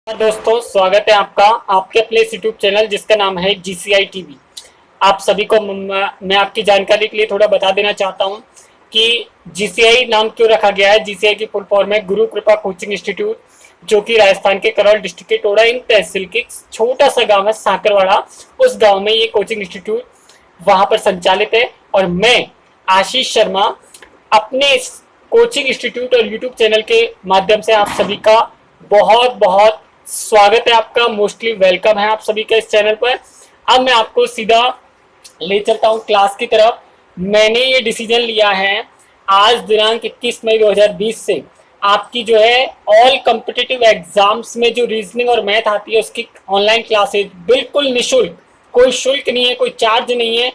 दोस्तों, स्वागत है आपका आपके अपने यूट्यूब चैनल जिसका नाम है जीसीआई टीवी। आप सभी को मैं आपकी जानकारी के लिए थोड़ा बता देना चाहता हूं कि जीसीआई नाम क्यों रखा गया है। जीसीआई की फुल फॉर्म है गुरु कृपा कोचिंग इंस्टीट्यूट, जो कि राजस्थान के करौल डिस्ट्रिक्ट के टोड़ा इन तहसील के छोटा सा गांव है साकरवाड़ा। उस गांव में ये कोचिंग इंस्टीट्यूट वहां पर संचालित है और मैं आशीष शर्मा अपने कोचिंग इंस्टीट्यूट और यूट्यूब चैनल के माध्यम से आप सभी का बहुत बहुत स्वागत है। आपका मोस्टली वेलकम है आप सभी का इस चैनल पर। अब मैं आपको सीधा ले चलता हूं क्लास की तरफ। मैंने ये डिसीजन लिया है आज दिनांक 21 मई 2020 से आपकी जो है ऑल कॉम्पिटिटिव एग्जाम्स में जो रीजनिंग और मैथ आती है उसकी ऑनलाइन क्लासेज बिल्कुल निःशुल्क, कोई शुल्क नहीं है, कोई चार्ज नहीं है,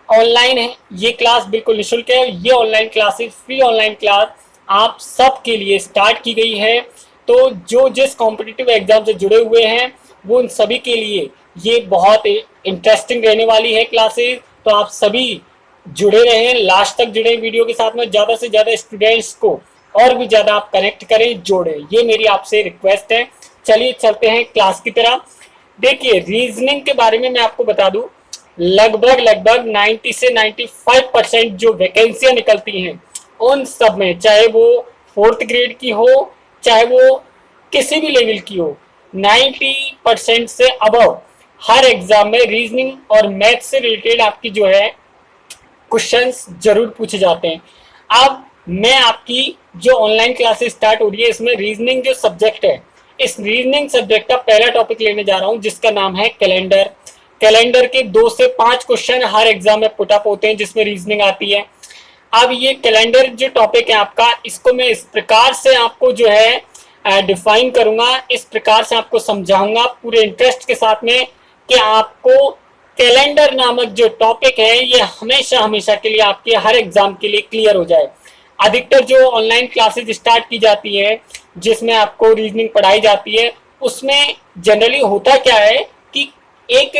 ऑनलाइन है। ये क्लास बिल्कुल निःशुल्क है। ये online classes, free online class आप सब के लिए स्टार्ट की गई है। तो जो जिस कॉम्पिटिटिव एग्जाम से जुड़े हुए हैं वो उन सभी के लिए ये बहुत इंटरेस्टिंग रहने वाली है क्लासेस। तो आप सभी जुड़े रहें, लास्ट तक जुड़े वीडियो के साथ में, ज़्यादा से ज़्यादा स्टूडेंट्स को और भी ज़्यादा आप कनेक्ट करें, जोड़ें, ये मेरी आपसे रिक्वेस्ट है। चलिए चलते हैं क्लास की तरफ। देखिए, रीजनिंग के बारे में मैं आपको बता दूं, लगभग 90 से 95% जो वैकेंसियां निकलती हैं उन सब में, चाहे वो 4th ग्रेड की हो चाहे वो किसी भी लेवल की हो, 90% से अबव हर एग्जाम में रीजनिंग और मैथ से रिलेटेड आपकी जो है क्वेश्चंस जरूर पूछे जाते हैं। अब मैं आपकी जो ऑनलाइन क्लासेस स्टार्ट हो रही है इसमें रीजनिंग जो सब्जेक्ट है, इस रीजनिंग सब्जेक्ट का पहला टॉपिक लेने जा रहा हूं जिसका नाम है कैलेंडर। कैलेंडर के 2 से 5 क्वेश्चन हर एग्जाम में पुटअप होते हैं जिसमें रीजनिंग आती है। अब ये कैलेंडर जो टॉपिक है आपका, इसको मैं इस प्रकार से आपको जो है डिफाइन करूंगा, इस प्रकार से आपको समझाऊंगा पूरे इंटरेस्ट के साथ में कि आपको कैलेंडर नामक जो टॉपिक है ये हमेशा हमेशा के लिए आपके हर एग्जाम के लिए क्लियर हो जाए। अधिकतर जो ऑनलाइन क्लासेज स्टार्ट की जाती है जिसमें आपको रीजनिंग पढ़ाई जाती है उसमें जनरली होता क्या है कि एक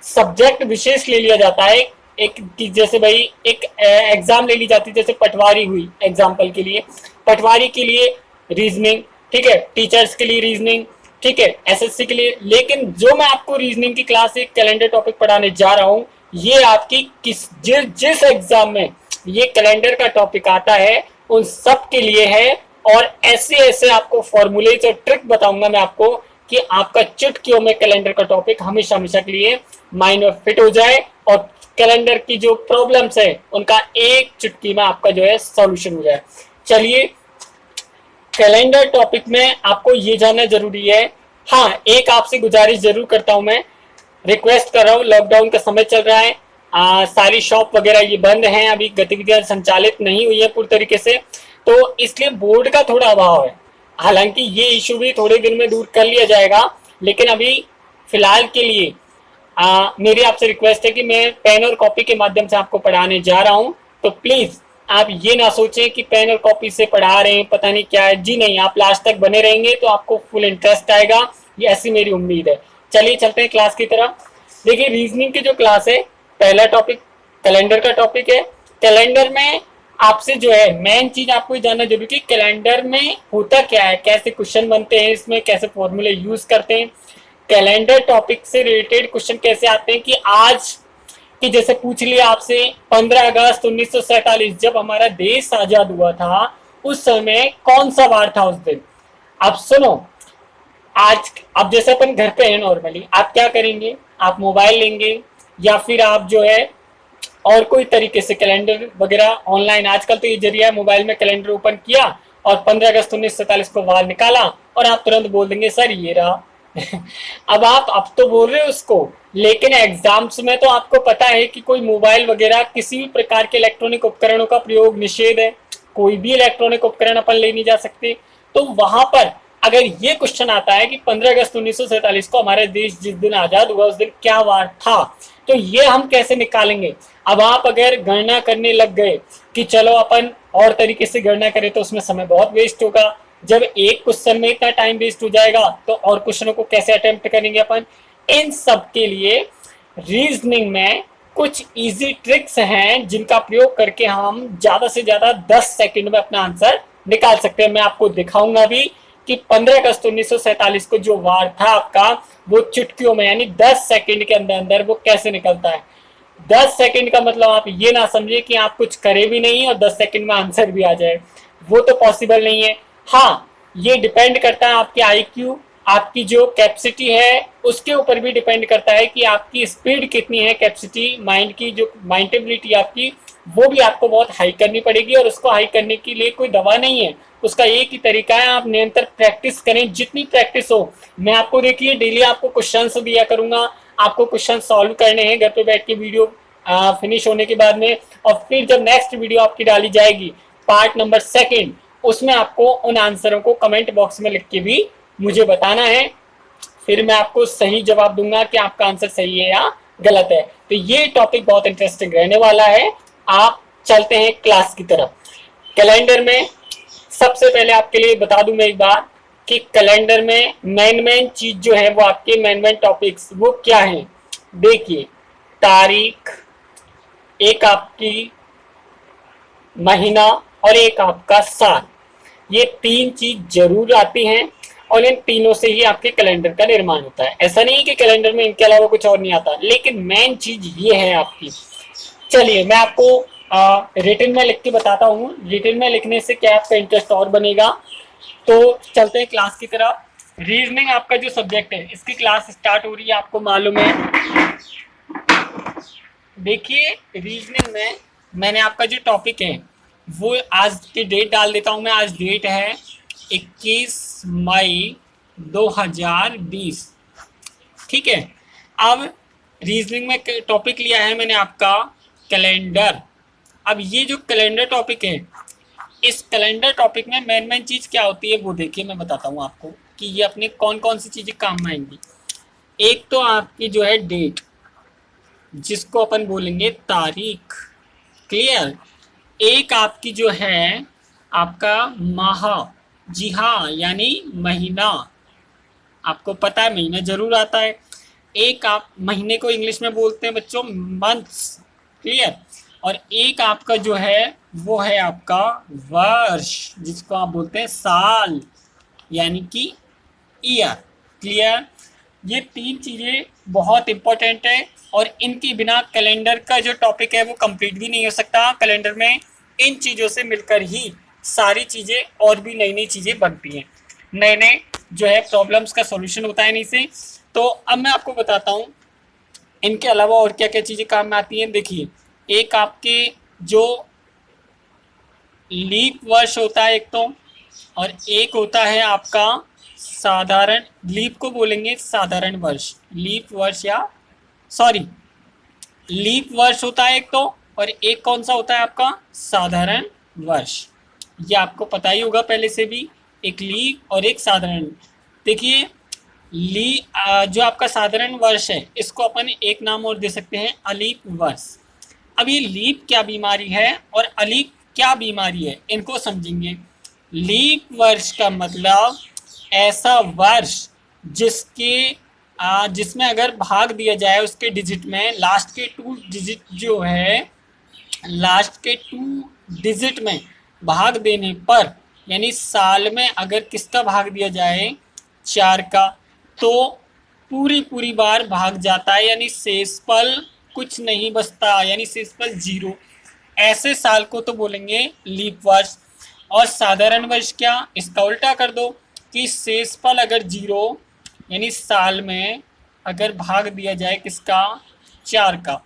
सब्जेक्ट विशेष ले लिया जाता है। एक जैसे भाई एक एग्जाम ले ली जाती है, जैसे पटवारी हुई एग्जाम्पल के लिए, पटवारी के लिए रीजनिंग, ठीक है, टीचर्स के लिए रीजनिंग, ठीक है, एसएससी के लिए। लेकिन जो मैं आपको रीजनिंग की क्लास एक कैलेंडर टॉपिक पढ़ाने जा रहा हूं, ये आपकी जिस एग्जाम में ये कैलेंडर का टॉपिक आता है उन सब के लिए है। और ऐसे ऐसे आपको फॉर्मूलेज और ट्रिक बताऊंगा मैं आपको कि आपका चुटकियों में कैलेंडर का टॉपिक हमेशा हमेशा के लिए माइंड में फिट हो जाए और कैलेंडर की जो प्रॉब्लम्स है उनका एक चुटकी में आपका जो है सॉल्यूशन हो जाए। चलिए, कैलेंडर टॉपिक में आपको ये जानना जरूरी है। हाँ, एक आपसे गुजारिश जरूर करता हूं, मैं रिक्वेस्ट कर रहा हूं, लॉकडाउन का समय चल रहा है, सारी शॉप वगैरह ये बंद हैं, अभी गतिविधियां संचालित नहीं हुई है पूरी तरीके से, तो इसलिए बोर्ड का थोड़ा अभाव है। हालांकि ये इशू भी थोड़े दिन में दूर कर लिया जाएगा, लेकिन अभी फिलहाल के लिए मेरी आपसे रिक्वेस्ट है कि मैं पेन और कॉपी के माध्यम से आपको पढ़ाने जा रहा हूं। तो प्लीज आप ये ना सोचें कि पेन और कॉपी से पढ़ा रहे हैं पता नहीं क्या है, जी नहीं, आप लास्ट तक बने रहेंगे तो आपको फुल इंटरेस्ट आएगा, ये ऐसी मेरी उम्मीद है। चलिए चलते हैं क्लास की तरफ। देखिए, रीजनिंग की जो क्लास है, पहला टॉपिक कैलेंडर का टॉपिक है। कैलेंडर में आपसे जो है मेन चीज आपको जानना जरूरी है, कैलेंडर में होता क्या है, कैसे क्वेश्चन बनते हैं, इसमें कैसे फॉर्मूले यूज करते हैं, कैलेंडर टॉपिक से रिलेटेड क्वेश्चन कैसे आते हैं। कि आज कि जैसे पूछ लिया आपसे 15 अगस्त 1947 जब हमारा देश आजाद हुआ था उस समय कौन सा वार था उस दिन। अब सुनो, आज अब जैसे अपन घर पे हैं नॉर्मली, आप क्या करेंगे, आप मोबाइल लेंगे या फिर आप जो है और कोई तरीके से कैलेंडर वगैरह ऑनलाइन, आजकल तो ये जरिया है, मोबाइल में कैलेंडर ओपन किया और 15 अगस्त 1947 को वार निकाला और आप तुरंत बोल देंगे सर ये रहा। अब तो बोल रहे हो उसको, लेकिन एग्जाम्स में तो आपको पता है कि कोई मोबाइल वगैरह किसी भी प्रकार के इलेक्ट्रॉनिक उपकरणों का प्रयोग निषेध है, कोई भी इलेक्ट्रॉनिक उपकरण अपन ले नहीं जा सकते। तो वहां पर अगर ये क्वेश्चन आता है कि 15 अगस्त 1947 को हमारा देश जिस दिन आजाद हुआ उस दिन क्या वार था, तो ये हम कैसे निकालेंगे। अब आप अगर गणना करने लग गए कि चलो अपन और तरीके से गणना करें तो उसमें समय बहुत वेस्ट होगा। जब एक क्वेश्चन में इतना टाइम वेस्ट हो जाएगा तो और क्वेश्चनों को कैसे अटेम्प्ट करेंगे अपन। इन सब के लिए रीजनिंग में कुछ इजी ट्रिक्स हैं जिनका प्रयोग करके हम ज्यादा से ज्यादा 10 सेकंड में अपना आंसर निकाल सकते हैं। मैं आपको दिखाऊंगा भी कि 15 अगस्त 1947 को जो वार था आपका, वो चुटकियों में यानी 10 सेकंड के अंदर अंदर वो कैसे निकलता है। 10 सेकंड का मतलब आप ये ना समझिए कि आप कुछ करे भी नहीं और 10 सेकंड में आंसर भी आ जाए, वो तो पॉसिबल नहीं है। हाँ, ये डिपेंड करता है आपके आईक्यू, आपकी जो कैपेसिटी है उसके ऊपर भी डिपेंड करता है कि आपकी स्पीड कितनी है, कैपेसिटी माइंड की जो माइंडेबिलिटी आपकी, वो भी आपको बहुत हाई करनी पड़ेगी। और उसको हाई करने के लिए कोई दवा नहीं है, उसका एक ही तरीका है, आप निरंतर प्रैक्टिस करें, जितनी प्रैक्टिस हो। मैं आपको देखिए डेली आपको क्वेश्चंस दिया करूंगा, आपको क्वेश्चन सॉल्व करने हैं घर पे बैठ के वीडियो फिनिश होने के बाद में। और फिर जब नेक्स्ट वीडियो आपकी डाली जाएगी पार्ट नंबर 2, उसमें आपको उन आंसरों को कमेंट बॉक्स में लिख के भी मुझे बताना है, फिर मैं आपको सही जवाब दूंगा कि आपका आंसर सही है या गलत है। तो ये टॉपिक बहुत इंटरेस्टिंग रहने वाला है। आप चलते हैं क्लास की तरफ। कैलेंडर में सबसे पहले आपके लिए बता दूं मैं एक बार कि कैलेंडर में मेन चीज जो है वो आपके मेन टॉपिक्स वो क्या है। देखिए, तारीख, एक आपकी महीना और एक आपका साल, ये 3 चीज जरूर आती हैं और इन तीनों से ही आपके कैलेंडर का निर्माण होता है। ऐसा नहीं कि कैलेंडर में इनके अलावा कुछ और नहीं आता, लेकिन मेन चीज ये है आपकी। चलिए मैं आपको रिटन में लिख के बताता हूँ, रिटन में लिखने से क्या आपका इंटरेस्ट और बनेगा। तो चलते हैं क्लास की तरफ। रीजनिंग आपका जो सब्जेक्ट है, इसकी क्लास स्टार्ट हो रही है, आपको मालूम है। देखिए, रीजनिंग में मैंने आपका जो टॉपिक है वो आज की डेट डाल देता हूं मैं। आज डेट है 21 मई 2020, ठीक है। अब रीजनिंग में टॉपिक लिया है मैंने आपका कैलेंडर। अब ये जो कैलेंडर टॉपिक है, इस कैलेंडर टॉपिक में मेन चीज क्या होती है वो देखिए मैं बताता हूँ आपको कि ये अपने कौन कौन सी चीजें काम में आएंगी। एक तो आपकी जो है डेट, जिसको अपन बोलेंगे तारीख, क्लियर। एक आपकी जो है आपका माह, जी हाँ, यानी महीना, आपको पता है महीना जरूर आता है। एक आप महीने को इंग्लिश में बोलते हैं बच्चों मंथ्स, क्लियर। और एक आपका जो है वो है आपका वर्ष, जिसको आप बोलते हैं साल, यानी कि ईयर, क्लियर। ये 3 चीजें बहुत इंपॉर्टेंट है और इनके बिना कैलेंडर का जो टॉपिक है वो कंप्लीट भी नहीं हो सकता। कैलेंडर में इन चीज़ों से मिलकर ही सारी चीज़ें और भी नई नई चीज़ें बनती हैं, नए नए जो है प्रॉब्लम्स का सॉल्यूशन होता है इन्हीं से। तो अब मैं आपको बताता हूँ इनके अलावा और क्या क्या चीज़ें काम में आती हैं। देखिए, एक आपके जो लीप वर्ष होता है एक तो, और एक होता है आपका साधारण, लीप को बोलेंगे साधारण वर्ष, लीप वर्ष या सॉरी लीप वर्ष होता है एक तो, और एक कौन सा होता है आपका साधारण वर्ष। ये आपको पता ही होगा पहले से भी, एक लीप और एक साधारण। देखिए, जो आपका साधारण वर्ष है इसको अपन एक नाम और दे सकते हैं, अलीप वर्ष। अब ये लीप क्या बीमारी है और अलीप क्या बीमारी है, इनको समझेंगे। लीप वर्ष का मतलब ऐसा वर्ष जिसमें अगर भाग दिया जाए उसके डिजिट में, लास्ट के 2 डिजिट जो है, लास्ट के 2 डिजिट में भाग देने पर, यानी साल में अगर किसका भाग दिया जाए 4 का, तो पूरी बार भाग जाता है, यानी शेषफल कुछ नहीं बचता, यानी शेषफल 0। ऐसे साल को तो बोलेंगे लीप वर्ष। और साधारण वर्ष क्या, इसका उल्टा कर दो कि शेषफल अगर 0, यानी साल में अगर भाग दिया जाए किसका 4 का,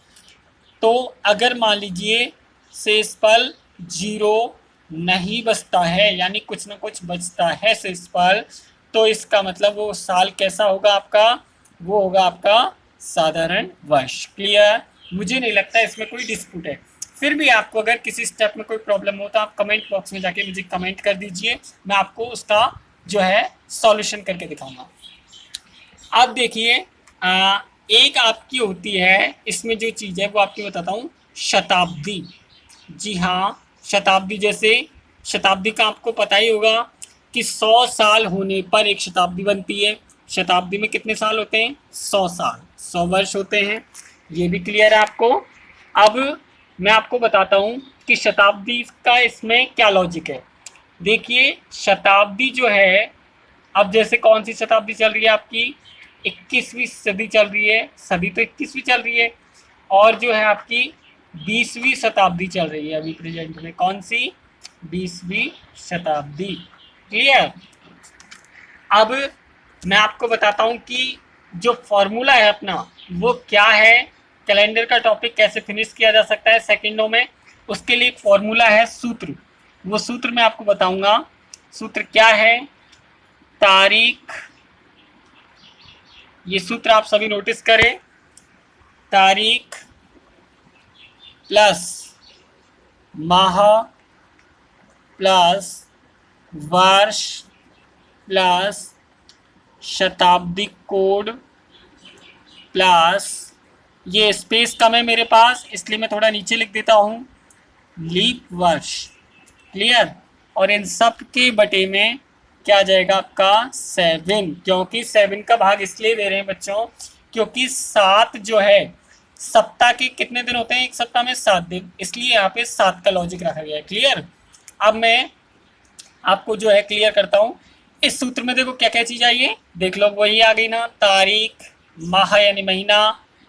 तो अगर मान लीजिए शेषफल 0 नहीं बचता है, यानी कुछ ना कुछ बचता है शेषफल, तो इसका मतलब वो साल कैसा होगा आपका, वो होगा आपका साधारण वर्ष, क्लियर। मुझे नहीं लगता इसमें कोई डिस्प्यूट है। फिर भी आपको अगर किसी स्टेप में कोई प्रॉब्लम हो तो आप कमेंट बॉक्स में जाके मुझे कमेंट कर दीजिए, मैं आपको उसका जो है सॉल्यूशन करके दिखाऊंगा। अब देखिए, एक आपकी होती है, इसमें जो चीज़ है वो आपकी बताता हूँ, शताब्दी। जी हाँ, शताब्दी, जैसे शताब्दी का आपको पता ही होगा कि 100 साल होने पर एक शताब्दी बनती है। शताब्दी में कितने साल होते हैं, 100 साल, 100 वर्ष होते हैं, ये भी क्लियर है आपको। अब मैं आपको बताता हूँ कि शताब्दी का इसमें क्या लॉजिक है। देखिए, शताब्दी जो है अब जैसे कौन सी शताब्दी चल रही है आपकी, 21वीं सदी चल रही है, सदी तो 21वीं चल रही है, और जो है आपकी 20वीं शताब्दी चल रही है अभी प्रेजेंट में। कौन सी? 20वीं शताब्दी। क्लियर? अब मैं आपको बताता हूं कि जो फॉर्मूला है अपना वो क्या है, कैलेंडर का टॉपिक कैसे फिनिश किया जा सकता है सेकंडों में, उसके लिए एक फॉर्मूला है, सूत्र। वो सूत्र मैं आपको बताऊंगा। सूत्र क्या है? तारीख, ये सूत्र आप सभी नोटिस करें, तारीख प्लस माह प्लस वर्ष प्लस शताब्दी कोड प्लस, ये स्पेस कम है मेरे पास इसलिए मैं थोड़ा नीचे लिख देता हूँ, लीप वर्ष। क्लियर? और इन सब के बटे में क्या आ जाएगा आपका 7, क्योंकि 7 का भाग इसलिए दे रहे हैं बच्चों क्योंकि 7 जो है, सप्ताह के कितने दिन होते हैं एक सप्ताह में? 7 दिन, इसलिए यहाँ पे 7 का लॉजिक रखा गया है। क्लियर? अब मैं आपको जो है क्लियर करता हूँ। इस सूत्र में देखो क्या क्या चीज आई है, देख लो, वही आ गई ना, तारीख, माह यानी महीना,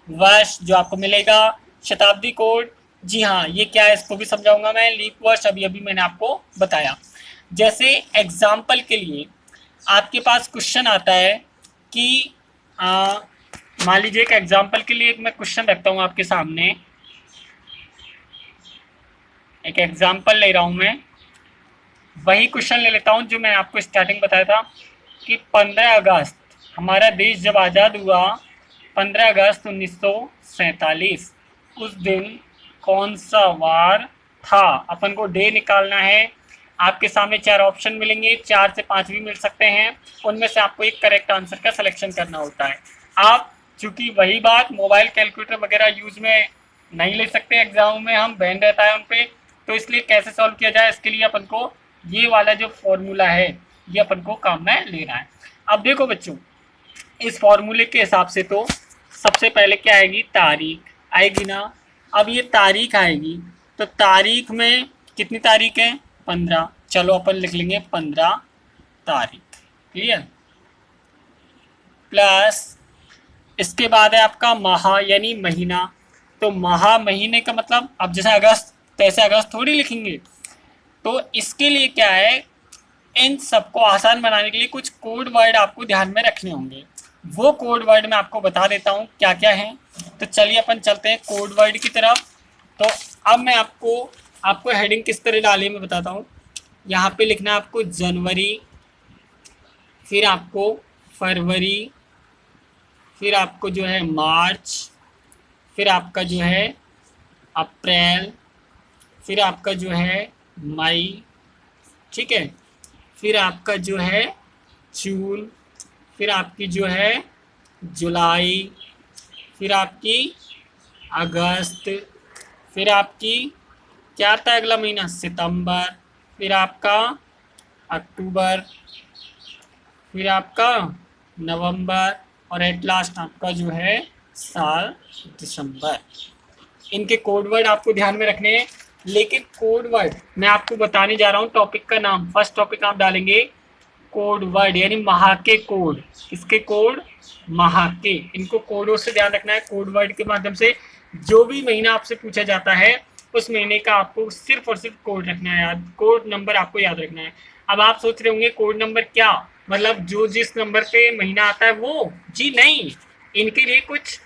वर्ष जो आपको मिलेगा, शताब्दी कोड, जी हाँ ये क्या है इसको भी समझाऊंगा मैं, लीप वर्ष अभी अभी मैंने आपको बताया। जैसे एग्जाम्पल के लिए आपके पास क्वेश्चन आता है कि मान लीजिए एक एग्जाम्पल के लिए मैं क्वेश्चन रखता हूँ आपके सामने, एक एग्जाम्पल ले रहा हूँ मैं, वही क्वेश्चन ले लेता हूँ जो मैं आपको स्टार्टिंग बताया था कि 15 अगस्त हमारा देश जब आज़ाद हुआ, 15 अगस्त 1947, उस दिन कौन सा वार था? अपन को डे निकालना है। आपके सामने 4 ऑप्शन मिलेंगे, 4 से 5 भी मिल सकते हैं, उनमें से आपको एक करेक्ट आंसर का सिलेक्शन करना होता है। आप चूंकि वही बात मोबाइल कैलकुलेटर वगैरह यूज में नहीं ले सकते, एग्जाम में हम बैन रहता है उन पर, तो इसलिए कैसे सॉल्व किया जाए इसके लिए अपन को ये वाला जो फॉर्मूला है ये अपन को काम में लेना है। अब देखो बच्चों, इस फॉर्मूले के हिसाब से तो सबसे पहले क्या आएगी? तारीख आएगी ना। अब ये तारीख आएगी तो तारीख में कितनी तारीख है? 15, चलो अपन लिख लेंगे 15 तारीख। क्लियर? प्लस इसके बाद है आपका माह यानी महीना, तो माह महीने का मतलब अब जैसे अगस्त तैसे अगस्त थोड़ी लिखेंगे, तो इसके लिए क्या है, इन सबको आसान बनाने के लिए कुछ कोड वर्ड आपको ध्यान में रखने होंगे। वो कोड वर्ड मैं आपको बता देता हूँ क्या क्या है। तो चलिए अपन चलते हैं कोड वर्ड की तरफ। तो अब मैं आपको हेडिंग किस तरह डाली मैं बताता हूँ। यहाँ पे लिखना है आपको जनवरी, फिर आपको फरवरी, फिर आपको जो है मार्च, फिर आपका जो है अप्रैल, फिर आपका जो है मई, ठीक है, फिर आपका जो है जून, फिर आपकी जो है जुलाई, फिर आपकी अगस्त, फिर आपकी क्या आता है अगला महीना? सितंबर, फिर आपका अक्टूबर, फिर आपका नवंबर, और एट लास्ट आपका जो है साल दिसंबर। इनके कोड वर्ड आपको ध्यान में रखने हैं, लेकिन कोड वर्ड मैं आपको बताने जा रहा हूँ। टॉपिक का नाम, फर्स्ट टॉपिक आप डालेंगे कोड वर्ड यानी माह के कोड। किसके कोड? माह के। इनको कोडों से ध्यान रखना है। कोड वर्ड के माध्यम से जो भी महीना आपसे पूछा जाता है उस महीने का आपको सिर्फ और सिर्फ कोड रखना है याद, कोड नंबर आपको याद रखना है। अब आप सोच रहे होंगे कोड नंबर क्या, मतलब जो जिस नंबर पे महीना आता है वो? जी नहीं, इनके लिए कुछ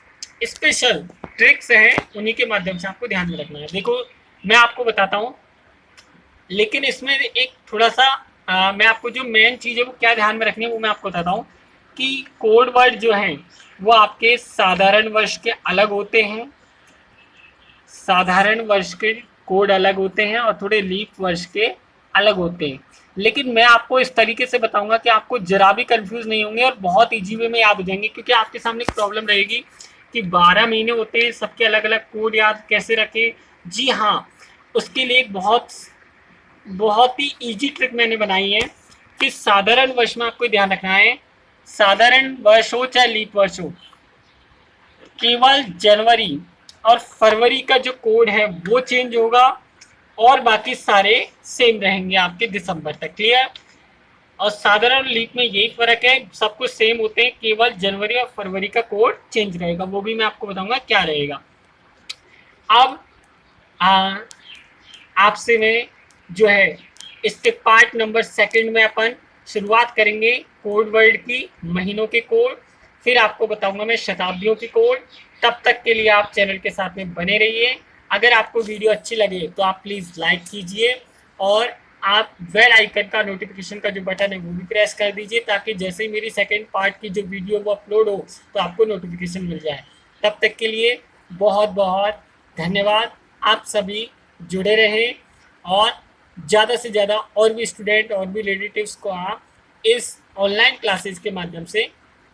स्पेशल ट्रिक्स हैं, उन्हीं के माध्यम से आपको ध्यान में रखना है। देखो मैं आपको बताता हूँ, लेकिन इसमें एक थोड़ा सा मैं आपको जो मेन चीज़ है वो क्या ध्यान में रखनी है वो मैं आपको बताता हूँ कि कोड वर्ड जो हैं वो आपके साधारण वर्ष के अलग होते हैं, साधारण वर्ष के कोड अलग होते हैं और थोड़े लीप वर्ष के अलग होते हैं। लेकिन मैं आपको इस तरीके से बताऊंगा कि आपको जरा भी कंफ्यूज नहीं होंगे और बहुत इजी वे में याद हो जाएंगे, क्योंकि आपके सामने एक प्रॉब्लम रहेगी कि 12 महीने होते हैं, सबके अलग अलग कोड याद कैसे रखें। जी हाँ, उसके लिए एक बहुत ही इजी ट्रिक मैंने बनाई है कि साधारण वर्ष में आपको ध्यान रखना है, साधारण वर्ष हो चाहे लीप वर्ष हो, केवल जनवरी और फरवरी का जो कोड है वो चेंज होगा और बाकी सारे सेम रहेंगे आपके दिसंबर तक। क्लियर? और साधारण लीप में यही फर्क है, सब कुछ सेम होते हैं, केवल जनवरी और फरवरी का कोड चेंज रहेगा, वो भी मैं आपको बताऊंगा क्या रहेगा। अब आपसे मैं जो है इसके पार्ट नंबर सेकंड में अपन शुरुआत करेंगे कोड वर्ड की, महीनों के कोड, फिर आपको बताऊंगा मैं शताब्दियों के कोड। तब तक के लिए आप चैनल के साथ में बने रहिए। अगर आपको वीडियो अच्छी लगे तो आप प्लीज़ लाइक कीजिए और आप बेल आइकन का नोटिफिकेशन का जो बटन है वो भी प्रेस कर दीजिए, ताकि जैसे ही मेरी सेकेंड पार्ट की जो वीडियो वो अपलोड हो तो आपको नोटिफिकेशन मिल जाए। तब तक के लिए बहुत बहुत धन्यवाद। आप सभी जुड़े रहें और ज़्यादा से ज़्यादा और भी स्टूडेंट और भी रिलेटिव्स को आप इस ऑनलाइन क्लासेस के माध्यम से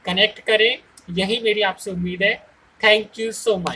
कनेक्ट करें, यही मेरी आपसे उम्मीद है। Thank you so much.